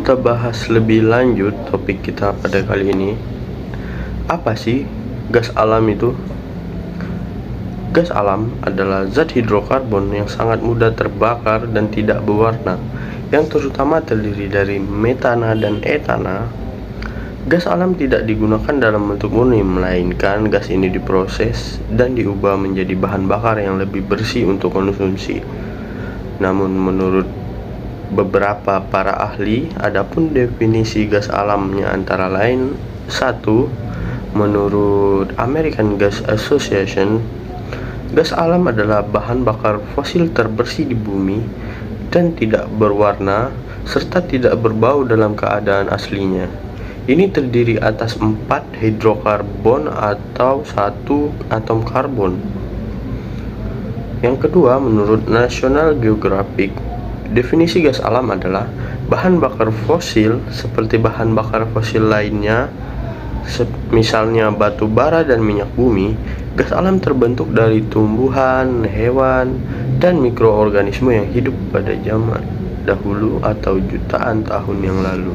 kita bahas lebih lanjut topik kita pada kali ini. Apa sih gas alam itu? Gas alam adalah zat hidrokarbon yang sangat mudah terbakar dan tidak berwarna, yang terutama terdiri dari metana dan etana. Gas alam tidak digunakan dalam bentuk murni, melainkan gas ini diproses dan diubah menjadi bahan bakar yang lebih bersih untuk konsumsi. Namun menurut beberapa para ahli, adapun definisi gas alamnya antara lain: 1. Menurut American Gas Association, gas alam adalah bahan bakar fosil terbersih di bumi dan tidak berwarna serta tidak berbau dalam keadaan aslinya. Ini terdiri atas 4 hidrokarbon atau 1 atom karbon. Yang kedua, menurut National Geographic, definisi gas alam adalah bahan bakar fosil seperti bahan bakar fosil lainnya, misalnya batu bara dan minyak bumi. Gas alam terbentuk dari tumbuhan, hewan, dan mikroorganisme yang hidup pada zaman dahulu atau jutaan tahun yang lalu.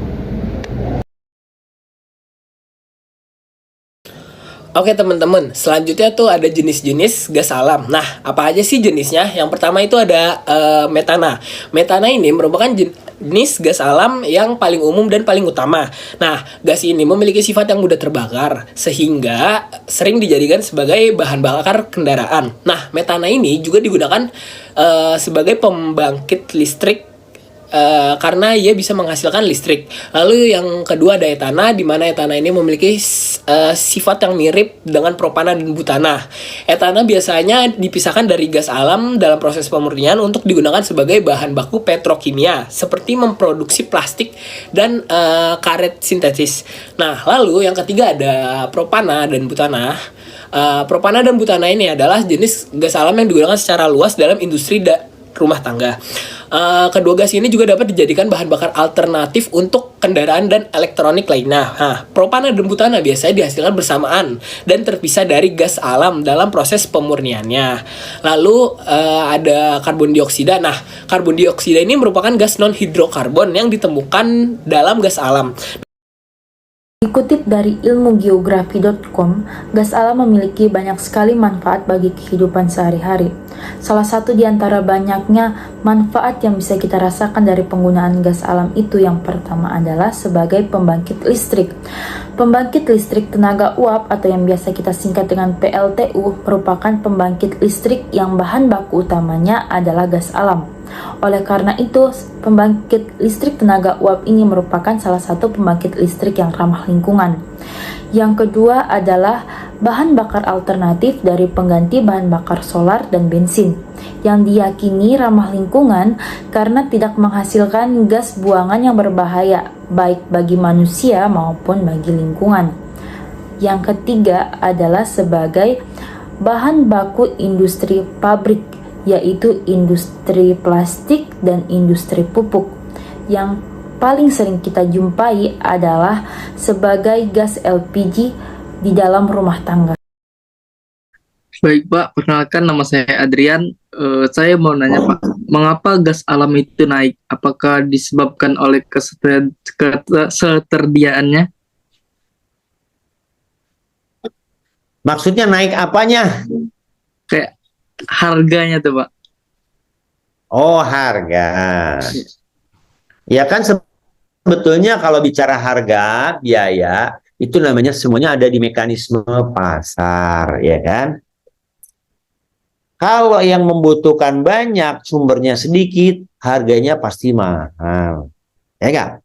Oke teman-teman, selanjutnya tuh ada jenis-jenis gas alam. Nah, apa aja sih jenisnya? Yang pertama itu ada metana. Metana ini merupakan jenis gas alam yang paling umum dan paling utama. Nah, gas ini memiliki sifat yang mudah terbakar, sehingga sering dijadikan sebagai bahan bakar kendaraan. Nah, metana ini juga digunakan sebagai pembangkit listrik, karena ia bisa menghasilkan listrik. Lalu yang kedua ada etana, di mana etana ini memiliki sifat yang mirip dengan propana dan butana. Etana biasanya dipisahkan dari gas alam dalam proses pemurnian untuk digunakan sebagai bahan baku petrokimia, seperti memproduksi plastik dan karet sintetis. Nah, lalu yang ketiga ada propana dan butana. Propana dan butana ini adalah jenis gas alam yang digunakan secara luas dalam industri rumah tangga. Kedua gas ini juga dapat dijadikan bahan bakar alternatif untuk kendaraan dan elektronik lainnya. Nah, propana dan butana biasanya dihasilkan bersamaan dan terpisah dari gas alam dalam proses pemurniannya. Lalu ada karbon dioksida. Nah, karbon dioksida ini merupakan gas non hidrokarbon yang ditemukan dalam gas alam. Dikutip dari ilmugeografi.com, gas alam memiliki banyak sekali manfaat bagi kehidupan sehari-hari. Salah satu di antara banyaknya manfaat yang bisa kita rasakan dari penggunaan gas alam itu yang pertama adalah sebagai pembangkit listrik. Pembangkit listrik tenaga uap atau yang biasa kita singkat dengan PLTU merupakan pembangkit listrik yang bahan baku utamanya adalah gas alam. Oleh karena itu, pembangkit listrik tenaga uap ini merupakan salah satu pembangkit listrik yang ramah lingkungan. Yang kedua adalah bahan bakar alternatif dari pengganti bahan bakar solar dan bensin, yang diyakini ramah lingkungan karena tidak menghasilkan gas buangan yang berbahaya, baik bagi manusia maupun bagi lingkungan. Yang ketiga adalah sebagai bahan baku industri pabrik, yaitu industri plastik dan industri pupuk. Yang paling sering kita jumpai adalah sebagai gas LPG di dalam rumah tangga. Baik Pak, perkenalkan nama saya Adrian. Saya mau nanya Pak, mengapa gas alam itu naik? Apakah disebabkan oleh ketersediaannya? Maksudnya naik apanya? Kayak harganya tuh Pak. Oh, harga. Ya kan sebetulnya kalau bicara harga, biaya, itu namanya semuanya ada di mekanisme pasar, ya kan? Kalau yang membutuhkan banyak, sumbernya sedikit, harganya pasti mahal. Ya kan?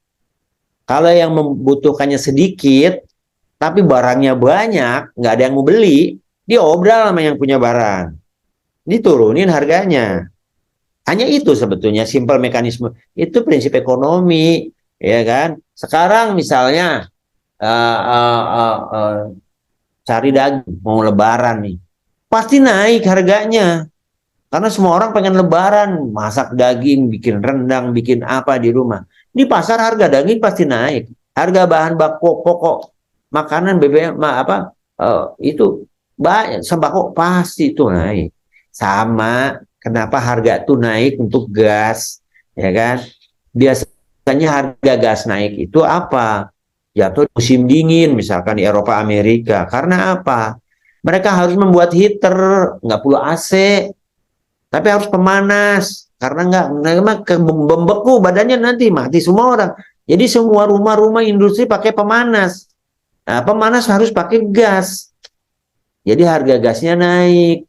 Kalau yang membutuhkannya sedikit, tapi barangnya banyak, nggak ada yang mau beli, diobral sama yang punya barang. Diturunin harganya. Hanya itu sebetulnya simpel mekanisme. Itu prinsip ekonomi, ya kan? Sekarang misalnya cari daging mau lebaran nih, pasti naik harganya. Karena semua orang pengen lebaran, masak daging, bikin rendang, bikin apa di rumah. Di pasar harga daging pasti naik. Harga bahan pokok makanan BBM itu banyak, sembako pasti itu naik. Sama kenapa harga itu naik untuk gas, ya kan? Biasanya biasanya harga gas naik itu apa? Jatuh musim dingin, misalkan di Eropa, Amerika. Karena apa? Mereka harus membuat heater, nggak perlu AC, tapi harus pemanas. Karena nggak membeku badannya, nanti mati semua orang. Jadi semua rumah-rumah industri pakai pemanas. Nah, pemanas harus pakai gas. Jadi harga gasnya naik,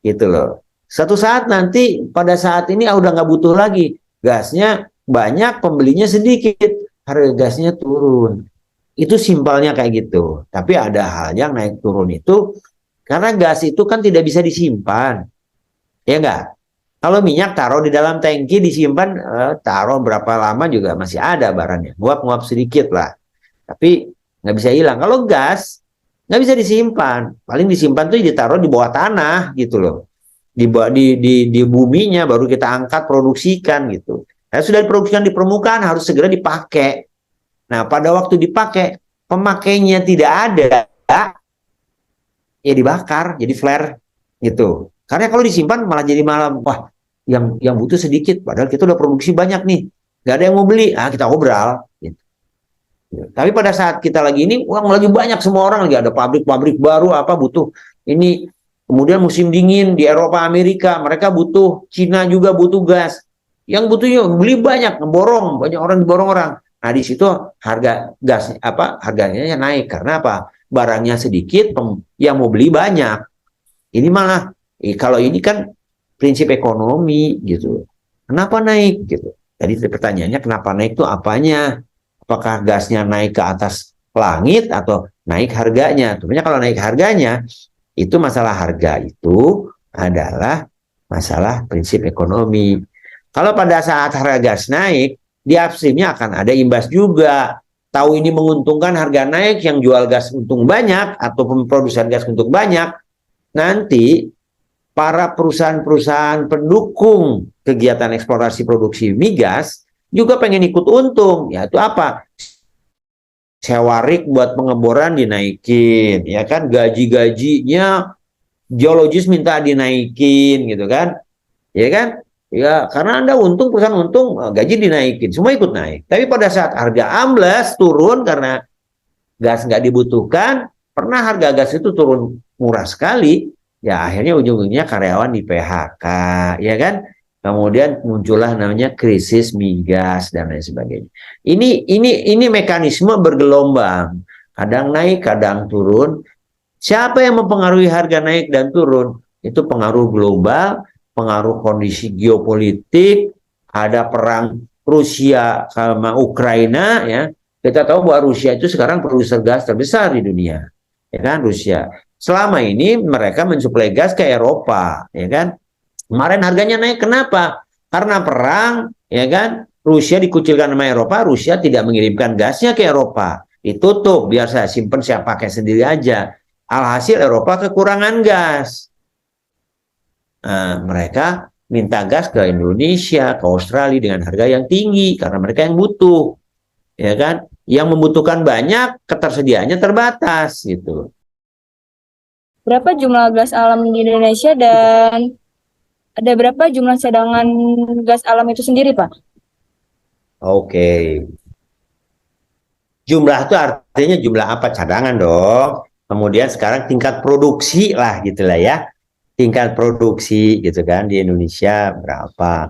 gitu loh. Satu saat nanti, pada saat ini udah nggak butuh lagi. Gasnya banyak, pembelinya sedikit, harga gasnya turun. Itu simpelnya kayak gitu. Tapi ada hal yang naik turun itu, karena gas itu kan tidak bisa disimpan. Ya enggak? Kalau minyak taruh di dalam tangki, disimpan, taruh berapa lama juga masih ada barangnya. Nguap-nguap sedikit lah. Tapi nggak bisa hilang. Kalau gas, nggak bisa disimpan. Paling disimpan tuh ditaruh di bawah tanah gitu loh. Di buminya baru kita angkat, produksikan gitu. Nah, sudah diproduksikan di permukaan, harus segera dipakai. Nah, pada waktu dipakai, pemakainya tidak ada, ya dibakar, jadi flare gitu. Karena kalau disimpan malah jadi wah, yang butuh sedikit, padahal kita udah produksi banyak nih, nggak ada yang mau beli, kita obral. Gitu. Tapi pada saat kita lagi ini, uang lagi banyak, semua orang lagi ada pabrik-pabrik baru, apa butuh ini. Kemudian musim dingin di Eropa, Amerika, mereka butuh, Cina juga butuh gas. Yang butuhnya beli banyak, ngeborong, banyak orang diborong orang. Nah, di situ harga gas harganya naik karena apa? Barangnya sedikit, yang mau beli banyak. Ini malah kalau ini kan prinsip ekonomi gitu. Kenapa naik gitu? Jadi pertanyaannya kenapa naik itu apanya? Apakah gasnya naik ke atas langit atau naik harganya? Tentunya kalau naik harganya, itu masalah harga itu adalah masalah prinsip ekonomi. Kalau pada saat harga gas naik, di upstreamnya akan ada imbas juga. Tahu ini menguntungkan, harga naik, yang jual gas untung banyak atau produsen gas untung banyak. Nanti para perusahaan-perusahaan pendukung kegiatan eksplorasi produksi migas juga pengen ikut untung. Yaitu apa? Sewa rig buat pengeboran dinaikin, ya kan? Gaji-gajinya geologis minta dinaikin, gitu kan? Ya kan? Ya, karena Anda untung, perusahaan untung, gaji dinaikin, semua ikut naik. Tapi pada saat harga amblas turun karena gas nggak dibutuhkan, pernah harga gas itu turun murah sekali, ya akhirnya ujung-ujungnya karyawan di PHK, ya kan? Kemudian muncullah namanya krisis migas dan lain sebagainya. Ini mekanisme bergelombang, kadang naik, kadang turun. Siapa yang mempengaruhi harga naik dan turun? Itu pengaruh global, pengaruh kondisi geopolitik, ada perang Rusia sama Ukraina, ya. Kita tahu bahwa Rusia itu sekarang produser gas terbesar di dunia, ya kan? Rusia. Selama ini mereka mensuplai gas ke Eropa, ya kan? Kemarin harganya naik, kenapa? Karena perang, ya kan? Rusia dikucilkan sama Eropa, Rusia tidak mengirimkan gasnya ke Eropa, ditutup, biar saya simpen, saya pakai sendiri aja. Alhasil Eropa kekurangan gas. Nah, mereka minta gas ke Indonesia, ke Australia dengan harga yang tinggi karena mereka yang butuh, ya kan? Yang membutuhkan banyak, ketersediaannya terbatas, gitu. Berapa jumlah gas alam di Indonesia dan ada berapa jumlah cadangan gas alam itu sendiri, Pak? Oke. Jumlah itu artinya jumlah apa? Cadangan dong. Kemudian sekarang tingkat produksi lah, gitulah ya. Tingkat produksi gitu kan di Indonesia berapa.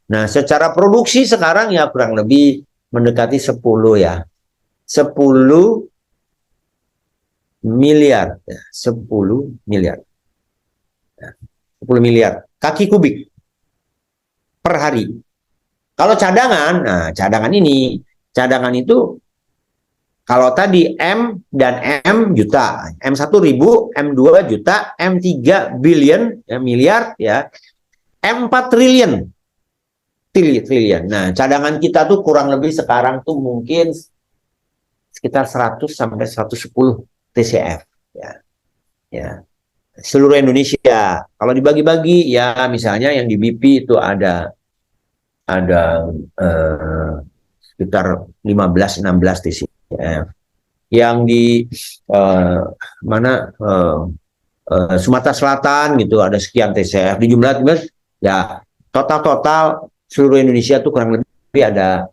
Nah, secara produksi sekarang ya kurang lebih mendekati 10 ya. 10 miliar. 10 miliar. 10 miliar kaki kubik per hari. Kalau cadangan, nah cadangan itu kalau tadi M dan M juta, M1 ribu, M2 juta, M3 billion, ya, miliar, ya, M4 triliun. Nah, cadangan kita tuh kurang lebih sekarang tuh mungkin sekitar 100 sampai 110 TCF. Ya. Seluruh Indonesia. Kalau dibagi-bagi, ya misalnya yang di BP itu ada sekitar 15-16 TCF. Yang di Sumatera Selatan gitu ada sekian TCF. Di jumlah ya total seluruh Indonesia tuh kurang lebih ada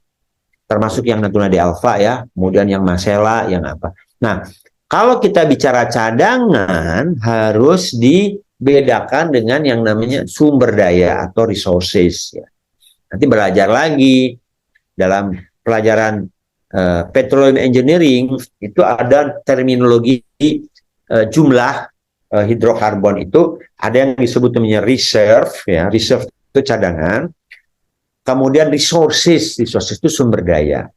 termasuk yang Natuna de Alva ya, kemudian yang Masela, yang apa. Nah, kalau kita bicara cadangan harus dibedakan dengan yang namanya sumber daya atau resources ya. Nanti belajar lagi dalam pelajaran petroleum engineering itu ada terminologi jumlah hidrokarbon itu ada yang disebut namanya reserve ya, reserve itu cadangan. Kemudian resources itu sumber daya.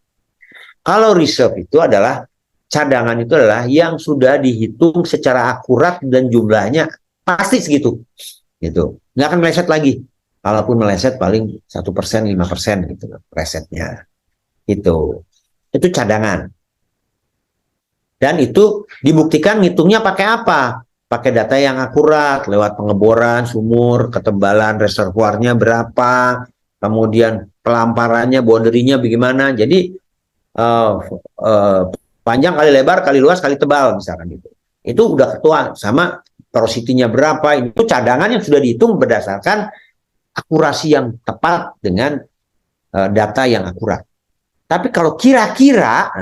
Kalau reserve itu adalah cadangan, itu adalah yang sudah dihitung secara akurat dan jumlahnya pasti segitu, gitu. Nggak akan meleset lagi. Kalaupun meleset paling 1%, 5% gitu melesetnya. Itu cadangan. Dan itu dibuktikan ngitungnya pakai apa? Pakai data yang akurat lewat pengeboran sumur, ketebalan reservoirnya berapa, kemudian pelamparannya, boundary-nya bagaimana. Jadi panjang kali lebar kali luas kali tebal misalkan gitu. Itu udah ketua sama porosity-nya berapa. Itu cadangan yang sudah dihitung berdasarkan akurasi yang tepat dengan data yang akurat. Tapi kalau kira-kira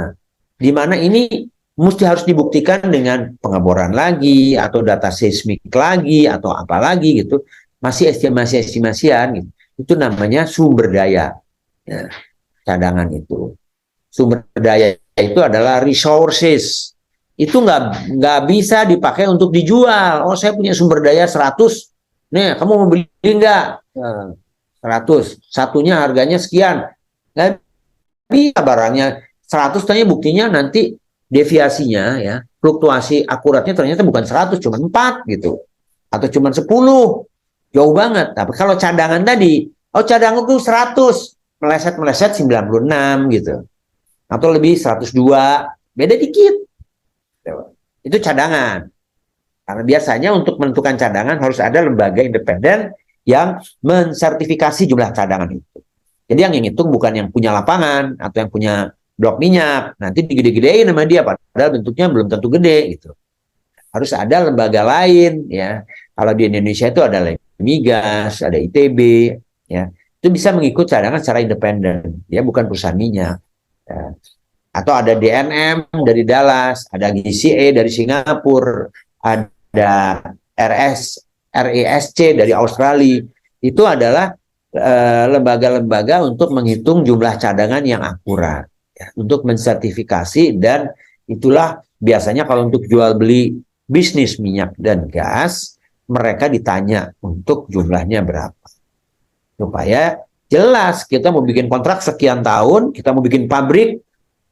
di mana ini mesti harus dibuktikan dengan pengeboran lagi atau data seismik lagi atau apa lagi gitu, masih estimasi-estimasian gitu. Itu namanya sumber daya ya, cadangan itu. Sumber daya itu adalah resources. Itu nggak bisa dipakai untuk dijual. Oh, saya punya sumber daya 100. Nih, kamu mau beli nggak? 100. Satunya harganya sekian. Nggak bisa barangnya 100, tanya buktinya nanti deviasinya ya, fluktuasi akuratnya ternyata bukan 100, cuma 4 gitu. Atau cuma 10. Jauh banget. Tapi kalau cadangan tadi, oh cadangan itu 100, meleset 96 gitu. Atau lebih 102, beda dikit. Itu cadangan. Karena biasanya untuk menentukan cadangan harus ada lembaga independen yang mensertifikasi jumlah cadangan itu. Jadi yang ngitung bukan yang punya lapangan atau yang punya blok minyak. Nanti digede-gedein sama dia, padahal bentuknya belum tentu gede gitu. Harus ada lembaga lain ya. Kalau di Indonesia itu ada Migas, ada ITB ya. Itu bisa mengikut cadangan secara independen. Ya, bukan perusahaan minyak. Ya. Atau ada DNM dari Dallas, ada GCA dari Singapura, ada RESC dari Australia. Itu adalah lembaga-lembaga untuk menghitung jumlah cadangan yang akurat, ya, untuk mensertifikasi, dan itulah biasanya kalau untuk jual beli bisnis minyak dan gas, mereka ditanya untuk jumlahnya berapa. Supaya jelas kita mau bikin kontrak sekian tahun, kita mau bikin pabrik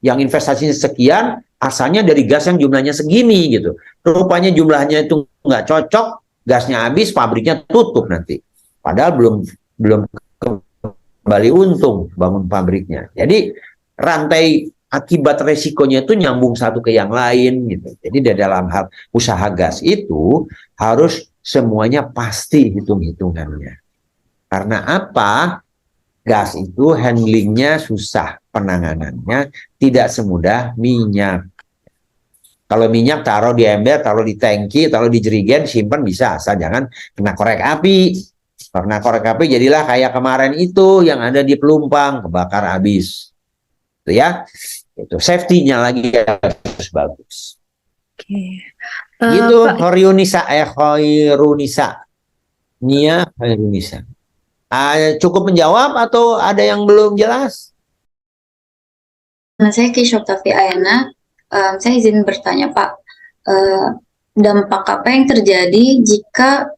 yang investasinya sekian, asalnya dari gas yang jumlahnya segini gitu. Rupanya jumlahnya itu nggak cocok, gasnya habis, pabriknya tutup nanti. Padahal belum kembali untung bangun pabriknya. Jadi rantai akibat resikonya itu nyambung satu ke yang lain gitu. Jadi di dalam hal usaha gas itu harus semuanya pasti hitung-hitungannya. Karena apa? Gas itu handlingnya susah, penanganannya tidak semudah minyak. Kalau minyak taruh di ember, taruh di tangki, taruh di jerigen, simpan bisa, asal jangan kena korek api. Karena korek api jadilah kayak kemarin itu yang ada di Pelumpang, kebakar habis. Itu ya, itu safety-nya lagi harus bagus. Oke. Gitu, Pak, Khairunisa. Nia Khairunisa. Cukup menjawab atau ada yang belum jelas? Nama saya Ki Shoptafi Ayana. Saya izin bertanya, Pak. Dampak apa yang terjadi jika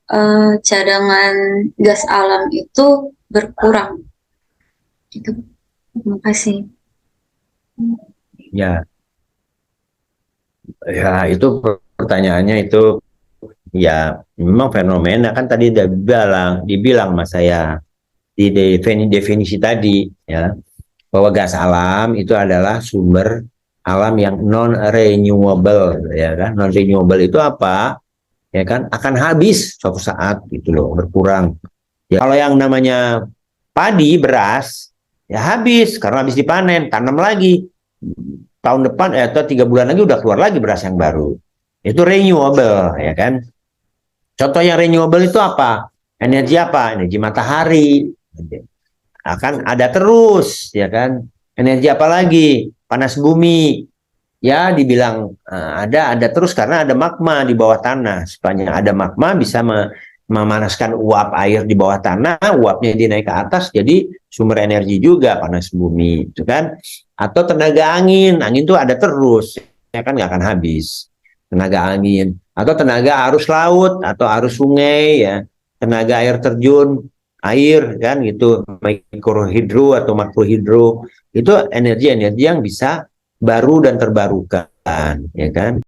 cadangan gas alam itu berkurang? Itu. Terima kasih. Ya, ya itu pertanyaannya itu ya memang fenomena kan tadi udah dibilang mas saya di definisi tadi ya, bahwa gas alam itu adalah sumber alam yang non renewable ya kan. Non renewable itu apa? Ya kan akan habis suatu saat gitu loh, berkurang. Ya, kalau yang namanya padi, beras ya habis karena habis dipanen, tanam lagi. Tahun depan atau 3 bulan lagi udah keluar lagi beras yang baru. Itu renewable ya kan. Contoh yang renewable itu apa? Energi apa? Energi matahari. Akan ada terus ya kan. Energi apa lagi? Panas bumi. Ya, dibilang ada terus karena ada magma di bawah tanah. Sepanjang ada magma bisa memanaskan uap air di bawah tanah, uapnya dia naik ke atas, jadi sumber energi juga panas bumi, itu kan? Atau tenaga angin, angin tuh ada terus, ya kan nggak akan habis. Tenaga angin, atau tenaga arus laut, atau arus sungai, ya, tenaga air terjun, air kan gitu, mikrohidro atau makrohidro, itu energi-energi yang bisa baru dan terbarukan, ya kan?